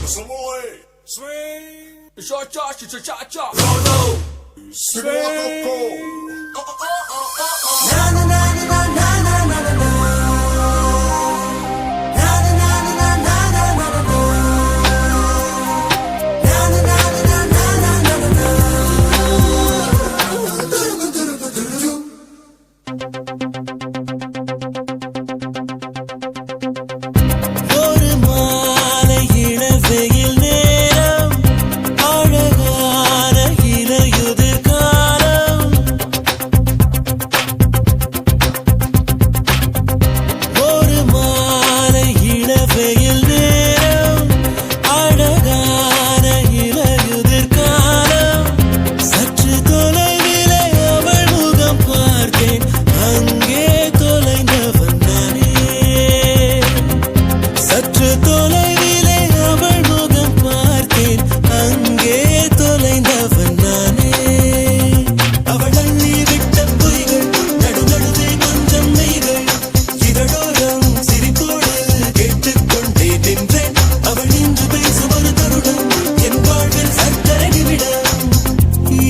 Swing, cha-cha, roll, swing. Na na na na na na na na na. Na na na na na na na na na. Na na na na na na na na. ஒரு மாலை இளவெயில் நேரம் அழகான இலையுதிர் காலம் ஒரு மாலை இளவெயில் நேரம் அழகான இலையுதிர் காலம் சற்று தொலைவிலே அவள் முகம் பார்த்தேன் அங்கே தொலைந்தவன் நானே சற்று தொலைவிலே அவள் முகம் பார்த்தேன் அங்கே தொலைந்தவன் நானே அவள் அள்ளி விட்ட பொய்கள் நடுநடுவே கொஞ்சம் மெய்கள் இதழோரம் சிரிப்போடு கேட்டுக்கொண்டே நின்றேன் அவள் நின்று பேசும் ஒரு தருணம் என் வாழ்வில் சற்றரை நிமிடம்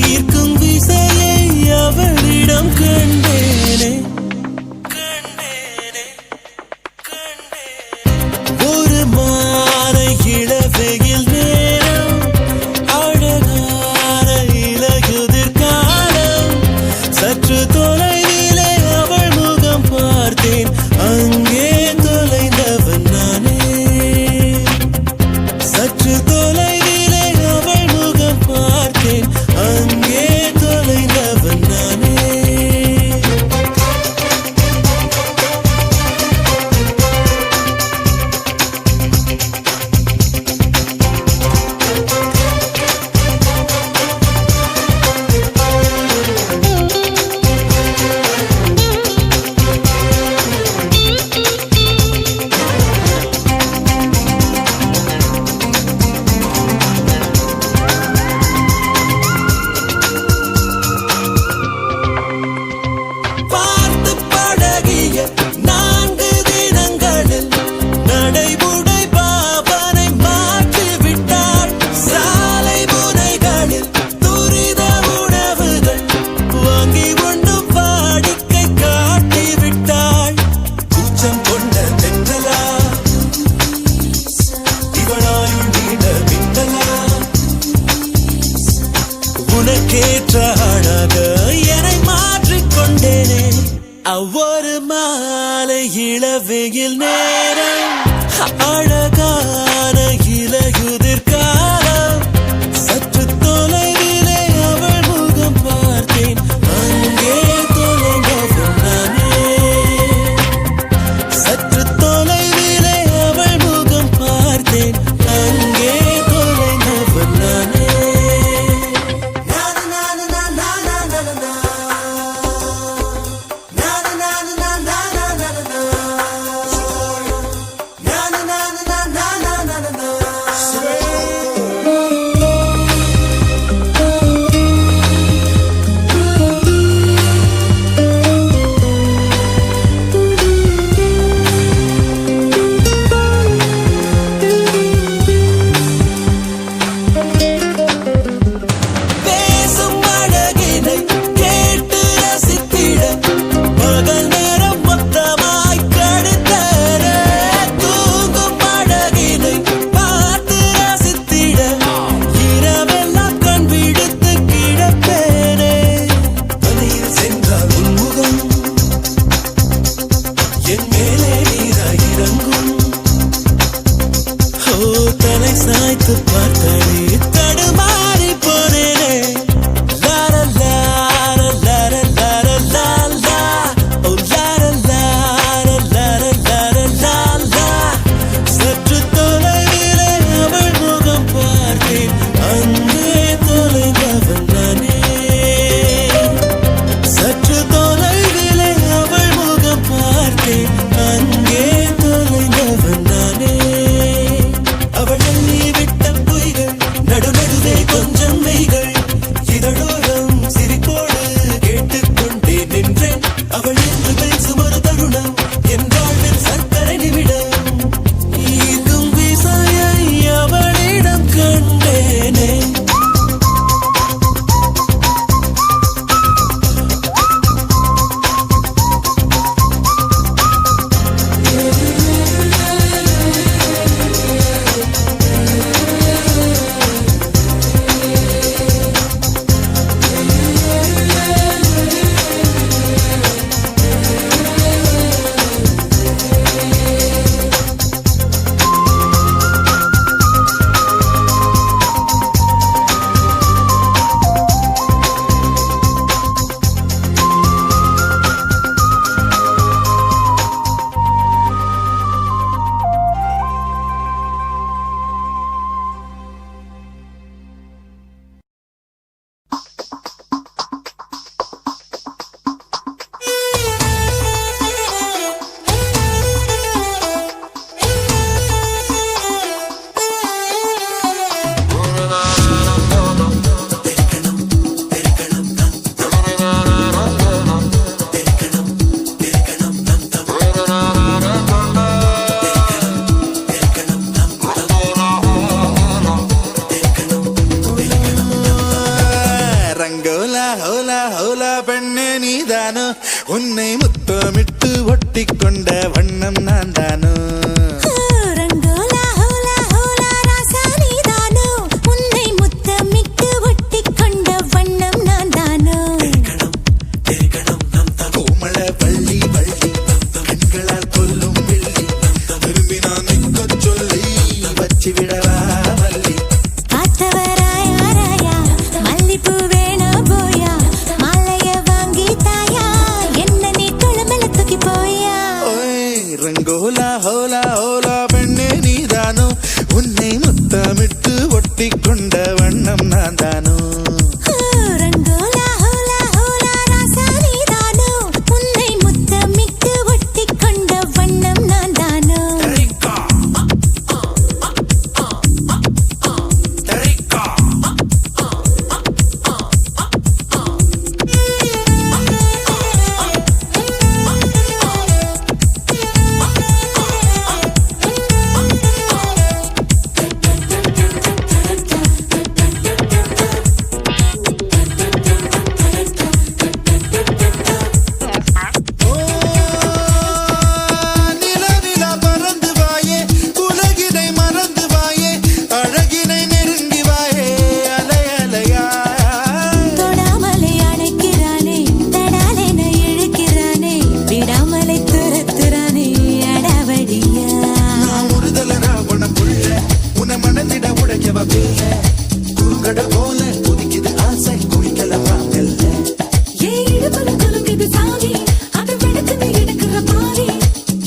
ஈர்க்கும் விசையை அவளிடம் கண்டேனே கண்டேனே கண்டேனே ஒரு மாலை இளவெயில் நேரம் அழகான இலையுதிர் காலம் சற்று தொலைவிலே அவள் முகம் பார்த்தேன் அங்கே தொலைந்தவன் நானே சற்று தொலைவிலே அவள் முகம் பார்த்தேன் அங்கே தொலைந்தவன் நானே பார்த்து பழகிய 4 தினங்களில் நடைமுறை பாவனை மாற்றிவிட்டாள் சாலை முனைகளில் துரித உணவுகள் வாங்கி உண்ணும் வாடிக்கை காட்டிவிட்டாள் கூச்சம் கொண்ட தென்றலா இவளாயுள் நீண்ட மின்னலா உனக்கேற்ற அழக என்னை மாற்றிக்கொண்டேனே அவ்வொரு மாலை இளவெயில் நேரம் அழகான இலையுதிர் காலம் சற்று தொலைவிலே அவள் முகம் பார்த்தேன் அங்கே தொலைந்தவன் நானே சற்று தொலைவிலே அவள் முகம் பார்த்தேன் அங்கே தொலைந்தவன் நானே பேசும் அழகினை கேட்டு ரசித்திட பகல் நேரம் மொத்தமாய் கழித்தர தூங்கும் அழகினை பார்த்து ரசித்திட இரவெல்லாம் கண் விடுத்து கிடப்பேனே வழியில் சென்றால் உன்முகம் என் மேலே நீராய் இறங்கும் ஓ தலை சாய்த்து பார்த்தாலே தடுமாறி போனேனே லார லார லார லார லாலா ஓ லார லார லார லார லாலா சற்று தொலைவிலே அவள் முகம் பார்த்தேன் அங்கே தொலைந்தவன் நானே சற்று தொலைவிலே அவள் முகம் பார்த்தேன் அங்கே தொலைந்தவன் நானே அவள் அள்ளி விட்ட பொய்கள் நடுநடுவே உன்னை முத்தமிட்டு ஒட்டி கொண்ட வண்ணம் நான் தானோ ரங்கோலா ஹோலா ஹோலா ராசா நீதானோ உன்னை முத்தமிட்டு ஒட்டி கொண்ட வண்ணம் நான் தானோ கோமள வள்ளி வள்ளி கண்களால் கொல்லும் வெள்ளி விரும்பி நான் நிற்க சொல்லி வச்சு விடவா வள்ளி பார்த்தவராயா ராயா மல்லிப்பூ வேணா போயா மாலைய வாங்கி தாயா என்ன நீ குளமல தூக்கி போயா ரங்கோலா ஹோலா ஹோலா பெண்ணே நீதானோ உன்னை முத்தமிட்டு ஒட்டி கொண்ட வண்ணம் நான் தானோ ரங்கோலா ஹோலா ஹோலா ராசா நீதானோ உன்னை முத்தமிட்டு ஒட்டி கொண்ட வண்ணம் நான் தானோ நிலவிலா பறந்து வாயே உலகினை மறந்து வாயே அழகினை நெருங்கி வாயே அலை அலையா தொடாமலை அணைக்கிறானே தடாலென இழுக்கிறானே விடாமலை துரத்துறானே அடவடியா நான் ஒருதல ராவணக்குள்ள உன மனதிட உடையவ பிள்ள குறுங்கடல் போல கொதிக்குது ஆசை குளிக்கலவா மெல்ல ஏன் இடுப்புல குலுங்குது சாமி அது வெடுக்குது எடுக்கிற பாவி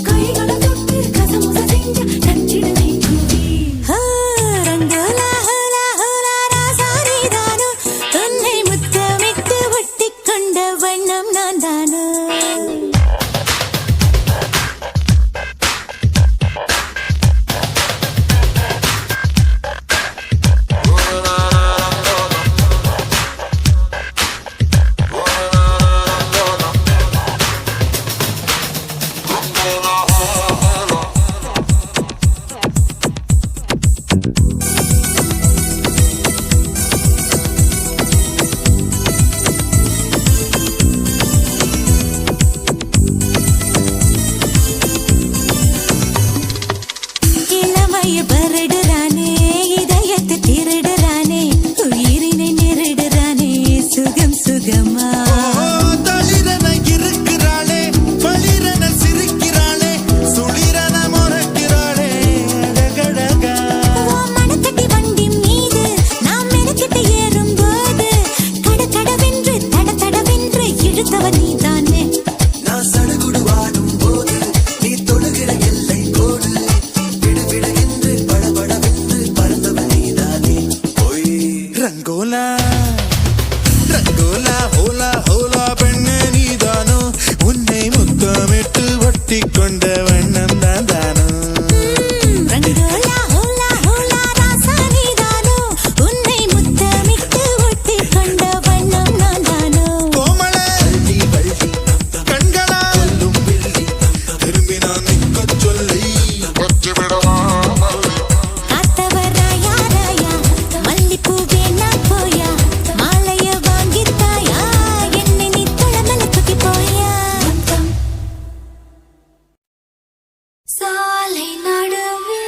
கைகளை தொட்டு கசமுச செஞ்ச நச்சிடுவே கூவி ரங்கோலா ஹோலா ஹோலா ராசா நீதானோ உன்னை முத்தமிட்டு ஒட்டி கொண்ட வண்ணம் நான் தானோ இளமைய பரடுறானே இதயத்தை திருடுறானே உயிரினை நெருடுறானே சுகம் சுகமா தளிரன இருக்கிறாளே பளிரன சிரிக்கிறாளே சுளிரன முறைக்கிறாளே அழகழகா மனக்கட்டி வண்டி மீது நாம் மெனக்கிட்டு ஏறும்போது கடகடவென்று தடதடவென்று இழுத்தவன் நீதானே நான் சடுகுடு வாடும் போது நீ தொழுகிற எல்லை கோடு விடுவிடு என்று படபடவென்று பறந்தவன் நீதானே பொய் ரங்கோலா ரங்கோலா ஹோலா ஹோலா பெண்ணே நீதானோ உன்னை முத்தமிட்டு ஒட்டி கொண்ட வண்ணம் தான் தானோ ரங்கோலா ஹோலா ஹோலா ராசா நீதானோ உன்னை முத்தமிட்டு ஒட்டி கொண்ட வண்ணம் நான் தானோ கோமள வள்ளி வள்ளி கண்களா கொல்லும் வெள்ளி திரும்பி நான் நிற்க சொல்லி வச்சு விடவா காத்தவராயா ராயா மல்லிப்பூ வேணா போயா மாலைய வாங்கி தாயா என்ன நீ குளமல தூக்கி போயா சாலை நடுவே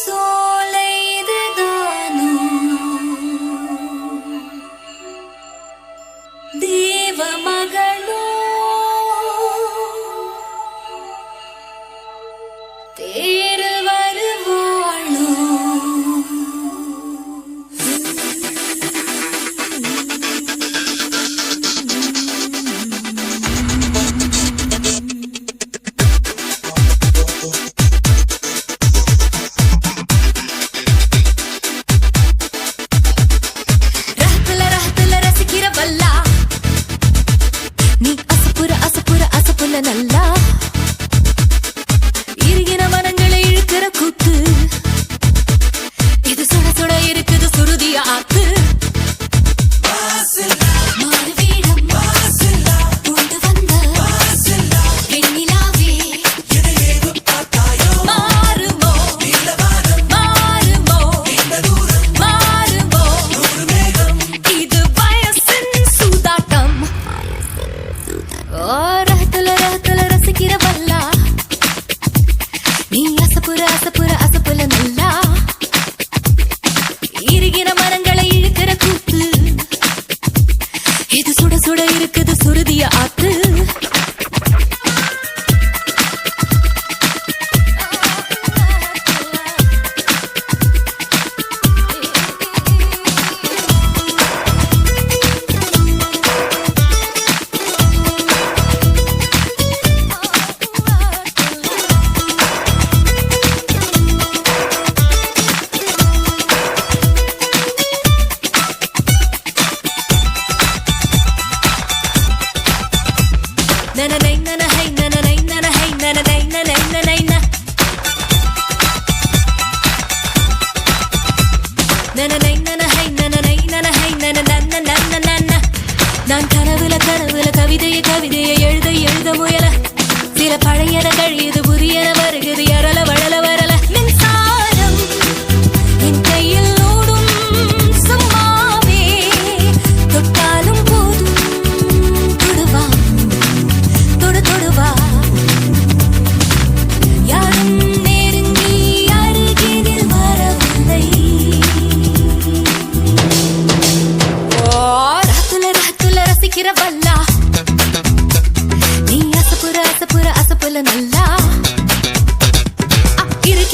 சோலை இதுதானோ தேவ மகளோ தேரு வருவாளோ ரஹத்துல ரசிக்கிற வல்லா நீ அசப்புற அசப்புற அசப்புல நல்லா இருகின மனங்களே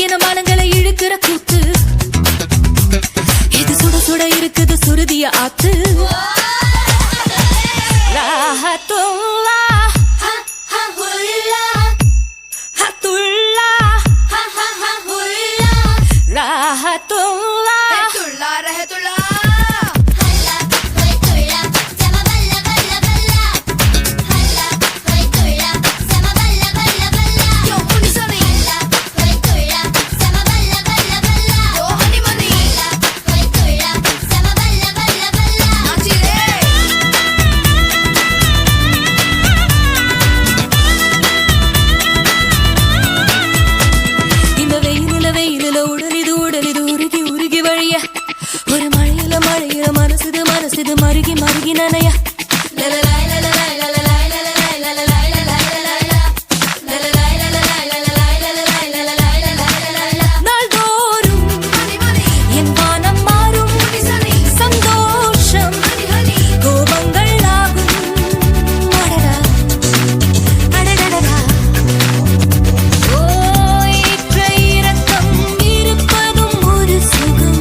இறுக்கின மனங்களை இழுக்கிற கூத்து இது சுட சுட இருக்குது சுருதிய ஆத்து ராஹத்துல்லா ஹத்துல்லா ராஹத்துல்லா ரஹத்துல்லா ஒரு மழையில மழையில மனசுது மருகி மருகி நனைய நாள்தோறும் என் வானம் மாறும் சந்தோஷம் கோபங்கள் ஆகும் அடடா அடடடா ஓய்ற்ற இரக்கம் இருப்பதும் ஒரு சுகம்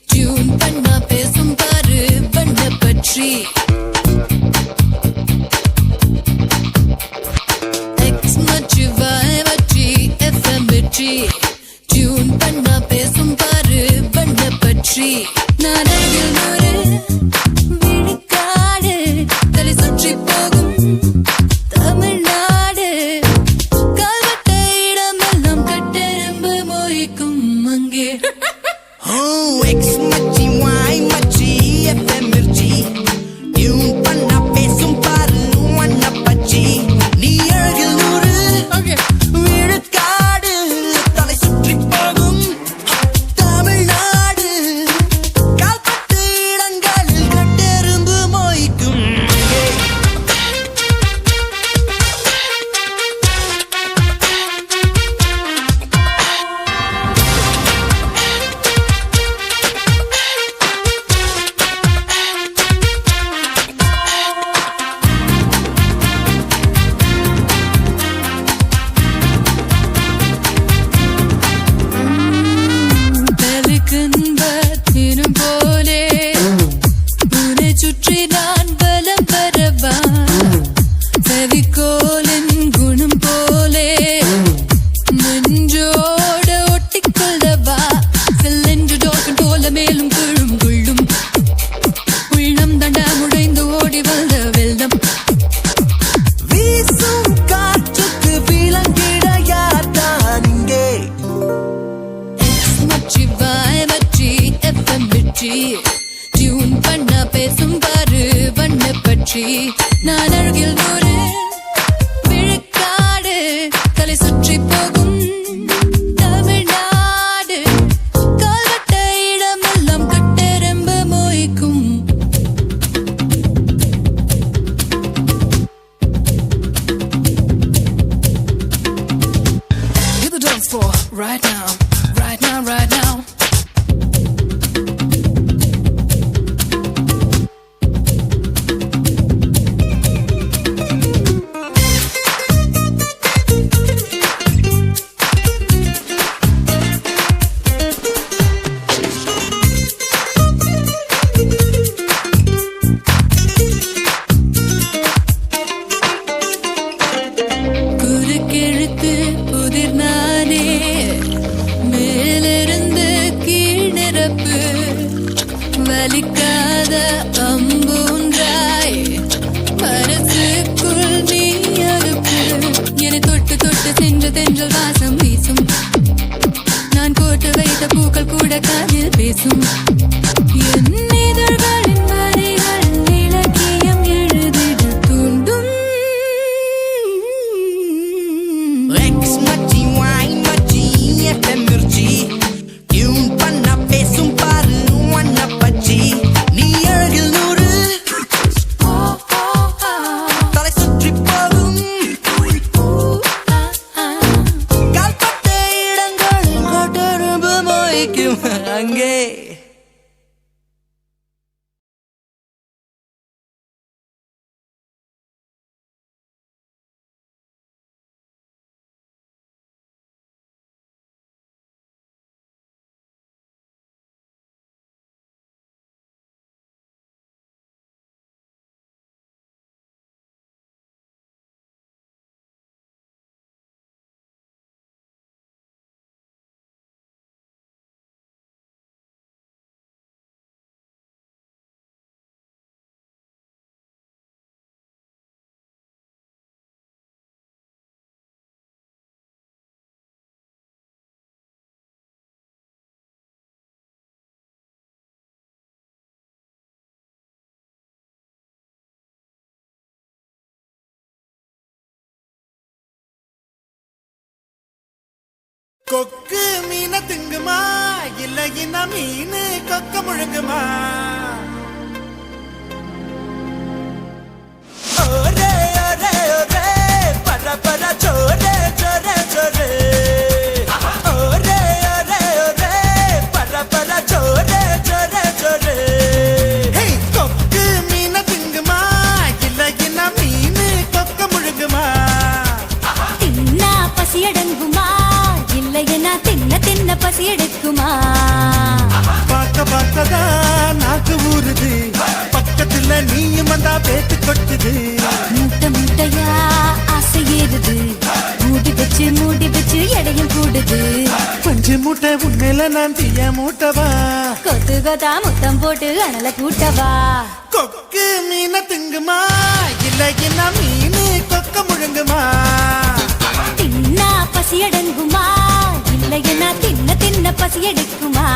டியூன் பண்ணா பேசும் பாரு பண்ண பற்றி எக்ஸ் மச்சு வச்சி எஃப்எம் வெற்றி டியூன் பண்ணா பேசும் பாரு பண்ண பற்றி நான் அருகில் நூறு விழுக்காடு தலை சுற்றி போகும் தமிழ்நாடு கால்வட்ட இடமெல்லாம் கட்டெரும்பு மொழிக்கும் அங்கே எக்ஸ் மச்சி வாய் மச்சி எஃப்எம் மிர்ச்சி டியூன் பண்ணா பேசும் பாரு வண்ண பச்சி நீ அழகில் நூறு விழுக்காடு தலை சுற்றி போகும் தமிழ்நாடு கால்பட்டு இடங்களில் கட்டெரும்பு மொய்க்கும் சுற்றி நான் பலம் பெறவா செவிக்கோலின் குணம் போலே நெஞ்சோட ஒட்டிக்கொள்ளவா செல்லென்று டோக்கன் போல மேலும் குழும் குள்ளும் உள்ளம் தண்டா முடைந்து ஓடி வந்த வெள்ளம் வீசும் காற்றுக்கு விலங்கிட யார்தான் இங்கே மச்சி வாய் மச்சி எஃப்எம் வெற்றி டியூன் பண்ணா பேசும் பாரு வண்ண பற்றி நான் அருகில் நூறு விழுக்காடு தலை சுற்றி போகும் தமிழ்நாடு கால்வட்ட இடமெல்லாம் கட்டெரும்பு மொய்க்கும் Hit the dance floor right now, right now, right now. பேசும் என் இதழ்களின் வரிகள் இலக்கியம் எழுதிட தூண்டும் X மச்சி Y மச்சி FM மிர்ச்சி டியூன் பண்ண பேசும் பாரு ஒன்ன பச்சி நீ அழகில் நூறு தலை சுற்றி போகும் கால்பட்ட இடங்களில் கொட்டரும்பு மொய்க்கும் அங்கே கொக்கு மீன திங்குமா இல்ல இன மீன் கொக்க முழுங்குமா ஒரே ஒரே ஒரே பர பர சோரே சோரே சோரே ஒரே ஒரே ஒரே பர பர சோரே சோரே சோரே கொக்கு மீன திங்குமா இல்ல இன மீன் கொக்க முழுங்குமா தின்னா பசியடங்குமா இல்லையனா தின்ன தின்ன பசி எடுக்குமா பார்க்க பார்க்கதான் நாக்கு ஊறுது பக்கத்துல நீயும் வந்தா பேத்து கொட்டுது மூட்டை மூட்டையா ஆசை ஏறுது மூடி வச்சு எடையும் கூடுது பஞ்சு மூட்டை உண்மையில நான் தீய மூட்டவா கொத்து கொத்தா முத்தம் போட்டு அனல கூட்டவா கொக்கு மீன திங்குமா இல்ல என்ன மீன் கொக்க முழுங்குமா தின்னா பசி அடங்குமா இல்லையனா தின்ன தின்ன பசி எடுக்குமா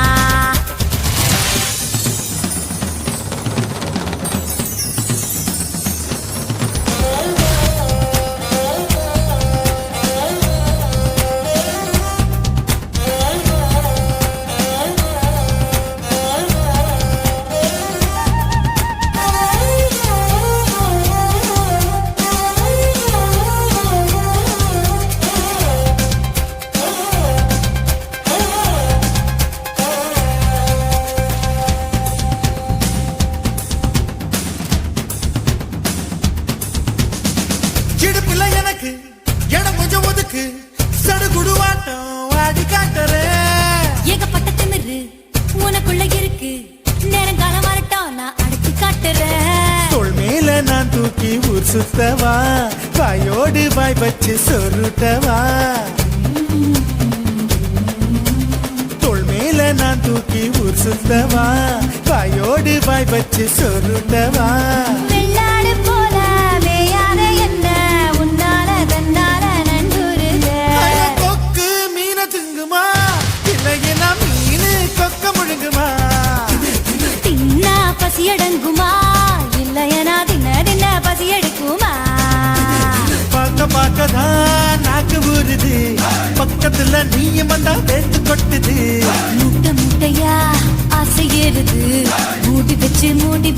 இடுப்புல எனக்கு இடம் கொஞ்சம் ஒதுக்கு சடுகுடுவாட்டம் ஆடி காட்டுறேன் ஏகப்பட்ட திமிரு உனக்குள்ள இருக்கு நேரங்காலம் வரட்டும் நான் அடிச்சு காட்டுறேன் தோள் மேல நான் தூக்கி ஊர் சுத்தவா வாயோடு வாய் வச்சு சொருட்டவா தோள் மேல நான் தூக்கி ஊர் சுத்தவா வாயோடு வாய் வச்சு சொருட்டவா வெள்ளாடு போல மேயாத என்ன உன்னால தன்னால நண்டுருக கொக்கு மீன திங்குமா இல்லையின மீன் கொக்க முழுங்குமா தின்னா பசி அடங்குமா இல்லையனா தின்ன தின்ன பசி எடுக்குமா பார்க்க பார்க்கதான் நாக்கு ஊறுது பக்கத்துல நீயும் வந்தா பேத்து கொட்டுது மூட்டை மூட்டையா ஆசை ஏறுது மூடி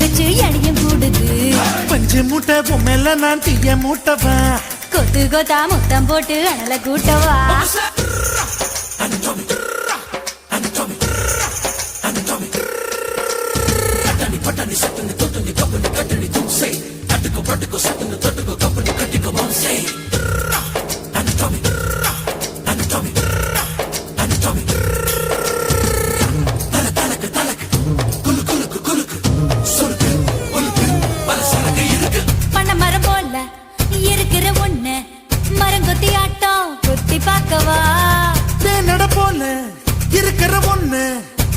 வச்சு எடையும் கூடுது பஞ்சு மூட்டை பொம்மையில நான் தீய மூட்டவா கொத்து கொத்தா முத்தம் போட்டு அனல கூட்டவா பண்ண மரம் போல இருக்கிற ஒண்ணு மரங்கொத்தி ஆட்டம் கொத்தி பார்க்கவா தேனட போல இருக்கிற ஒண்ணு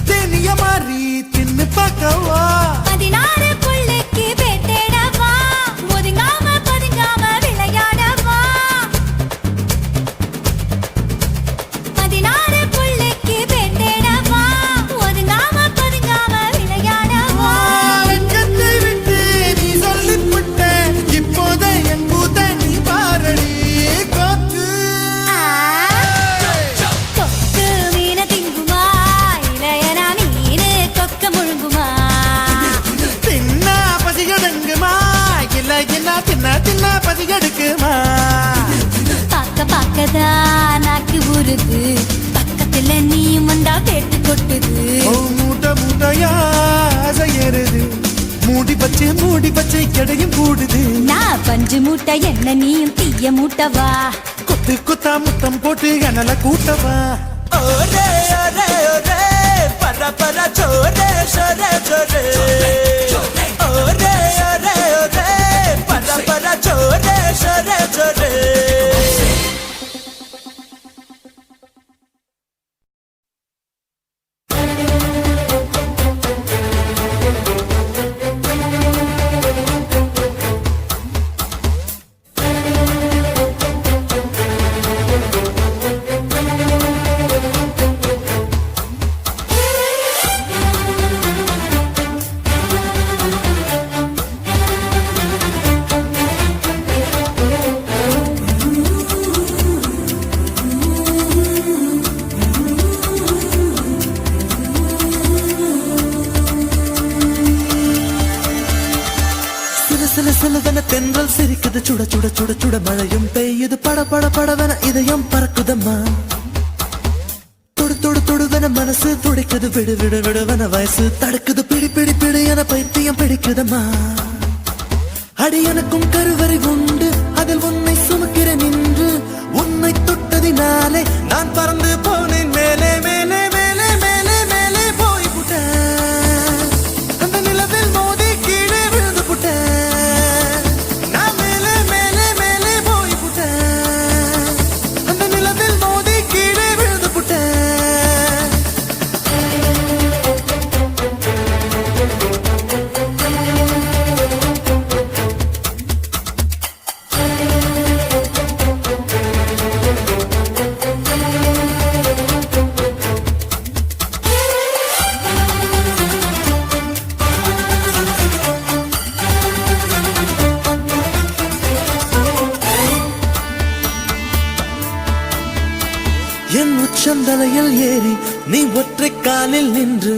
தேனிய மாறி தின்னு பார்க்கவா 16 புள்ளைக்கு பேட்டேடவா ஒதுங்காம பதுங்காம விளையாடவா 16 புள்ளைக்கு பேட்டேடவா ஒதுங்காம பக்கத்துல நீயும் வந்தா வேட்டு கொட்டுது. ஓ மூட்டை மூட்டையா ஆசை ஏறுது, மூடி பச்சை கடையும் கூடுது. நான் பஞ்சு மூட்டை என்ன நீயும் தீய மூட்டவா, கொத்து கொத்தா முத்தம் போட்டு அனல கூட்டவா. ஒரே ஒரே ஒரே பர பர சோரே சோரே சோரே ஒரே ஒரே ஒரே பர பர சோரே சோரே சோரே. சிலுவென தென்றல் சிரிக்குது, சுட சுட சுட சுட மழையும் பெய்யுது, பட பட படவென இதயம் பறக்குதம்மா. தொடு தொடு தொடுவென மனசு துடிக்குது, விடு விடு விடுவென வயசு தடுக்குது, பிடி பிடி பிடி என பைத்தியம் பிடிக்குதம்மா. அடி எனக்கும் கருவறை உண்டு, அதில் உன்னை சுமக்கிறேன் நின்று, உன்னை தொட்டதினாலே நான் பறந்து போனேன் மேலே மேலே மேலே மேலே மேலே போய் புட்டேன், அந்த நிலவில் மோதி கீழே விழுந்து புட்டேன். என் உச்சந்தலையில் ஏறி நீ ஒற்றை காலில் நின்று,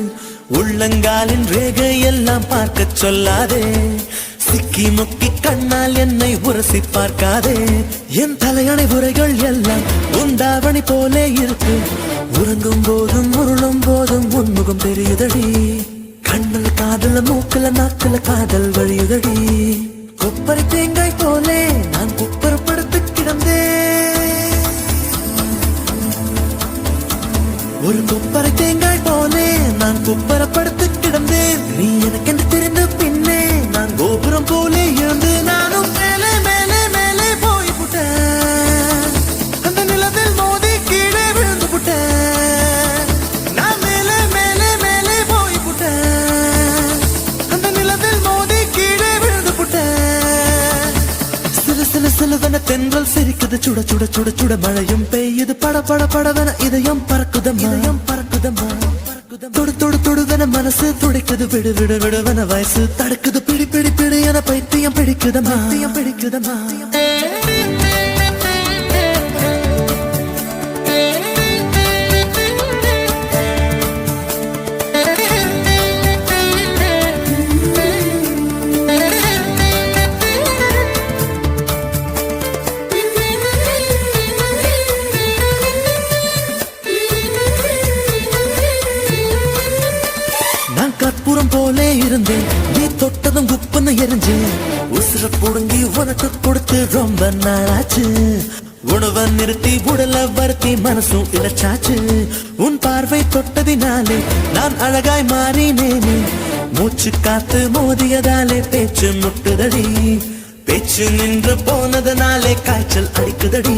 உள்ளங்காலின் ரேகை எல்லாம் பார்க்க சொல்லாதே, சிக்கி முக்கி கண்ணால் என்னை உரசி பார்க்காதே. என் தலையணை உரைகள் எல்லாம் உண்டாவணி போலே இருக்கு, உறங்கும் போதும் உருளும் போதும் உன்முகம் தெரியுதடி, கண்ணல் காதல மூக்கல நாக்கல காதல் வழியுதடி. கொப்பரை தேங்காய் போலே நான் குப்பரப்படுத்து கிடந்தேன், ஒரு கொப்பரை தேங்காய் போலே நான் குப்பரப்படுத்து கிடந்தேன். நீ எனக்கு என்று தெரிந்த பின்னே நான் கோபுரம் போலே இருந்து நானும் மேலே மேலே மேலே போய் புட்டேன், அந்த நிலவில் மோதி கீழே விழுந்து புட்டேன். நான் மேலே மேலே மேலே போய் புட்டேன், அந்த நிலவில் மோதி கீழே விழுந்து புட்டேன். சிலு சிலு சிலுவென தென்றல் சிரிக்குது, சுட சுட சுட சுட மழையும் பெய்யுது, பட பட படவென இதயம் பறக்குதம்மா, இதயம் பறக்குதம்மா. தொடு தொடு தொடுவென மனசு துடிக்குது, விடு விடு விடுவென வயசு தடுக்குது, பிடி பிடி பிடி என பைத்தியம் பிடிக்குதம்மா, பைத்தியம் பிடிக்குதம்மா. கற்பூரம் போலே இருந்தேன், நீ தொட்டதும் குப்புன்னு எரிஞ்சு, உசுர புடுங்கி உனக்கு கொடுத்து ரொம்ப நாளாச்சு. உணவை நிறுத்தி உடல வருத்தி மனசும் இழைச்சாச்சு, உன் பார்வை தொட்டதினாலே நான் அழகாய் மாறினேனே, மூச்சு காத்து மோதியதாலே பேச்சு முட்டுதடி, பேச்சு நின்று போனதனாலே காய்ச்சல் அடிக்குதடி.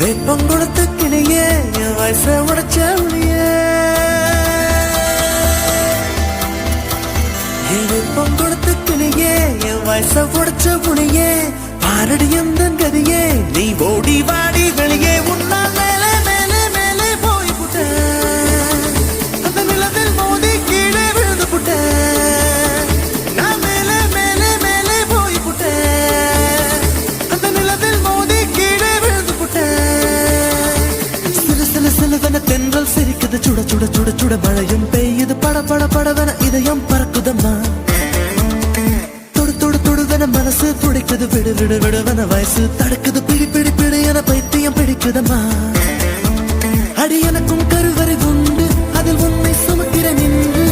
வேப்பம் கொடுத்த கிளியே என் வயச உடைச்ச ஒளியே, வேப்பம் கொடுத்த கிளியே என் வயச உடைச்ச புளியே, பாரடியும் தன் கதியே நீ ஓடி வாடி வெளியே, உன்னால் மேலே மேலே மேலே போய் புட்டேன், அந்த நிலவில் மோதி கீழே விழுந்து புட்டேன். நான் மேலே மேலே மேலே போய் புட்டேன், அந்த நிலவில் மோதி கீழே விழுந்து புட்டேன். சிலு சிலு சிலுவென தென்றல் சிரிக்குது, சுட சுட சுட சுட மழையும் பெய்யுது, பட பட படவென இதயம் பறக்குதம்மா. தொடு தொடு தொடுவென மனசு துடிக்குது, விடு விடு விடுவென வயசு தடுக்குது, பிடி பிடி பிடி என பைத்தியம் பிடிக்குதம்மா. அடி எனக்கும் கருவறை உண்டு அதில் உன்னை சுமக்கிற நின்று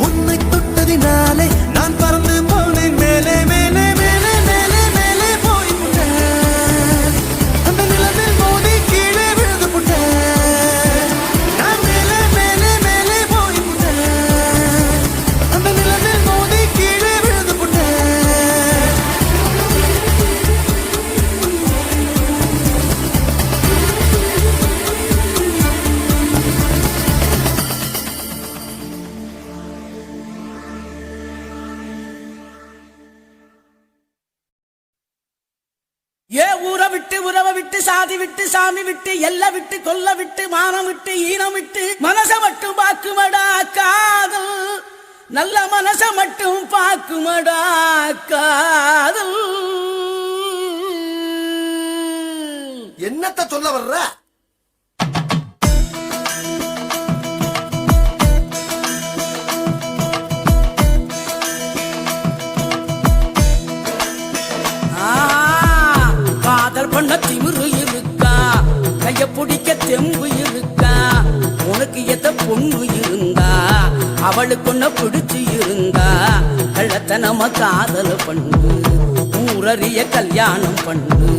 உன்னை தொட்டதினாலே நான் பறந்து போனேன் மேலே மேலே மேலே மேலே மேலே போய் புட்டேன் அந்த நிலவில் மோதி கீழே விழுந்து புட்டேன் நான் மேலே மேலே மேலே போய் புட்டேன் அந்த நிலவில் மோதி கீழே விழுந்து புட்டேன் ஏ ஊரை விட்டு உறவை விட்டு சாதி விட்டு சாமி விட்டு எல்லை விட்டு கொல்ல விட்டு மானம் விட்டு ஈனம் விட்டு மனச மட்டும் பாக்குமடா காதல் நல்ல மனச மட்டும் பாக்குமடா காதல். என்னத்த சொல்ல வர்ற? காதல் பண்ண திமிரு இருக்கா, கைய பிடிக்க தெம்பு இருக்கா, உனக்கு எத்த பொண்ணு இருந்தா அவளுக்கு ஒன்ன பிடிச்சு இருந்தா கள்ளத்தனம காதல் பண்ணு ஊரறிய கல்யாணம் பண்ணு.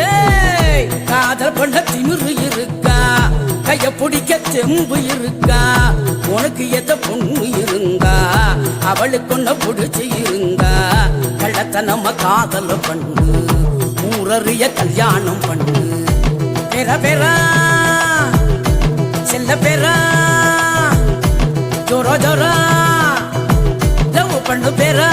ஏய் காதல் பண்ண திமிரு இருக்கா, கைய பிடிக்க தெம்பு இருக்கா, உனக்கு எத்த பொண்ணு இருந்தா அவளுக்கு ஒன்ன பிடிச்சு இருந்தா கள்ளத்தனம காதல் பண்ணு ஊரறிய கல்யாணம் பண்ணு. பெற பெறா செல்ல பெறா ஜோரா ஜோரா லவ் பண்ணு பெறா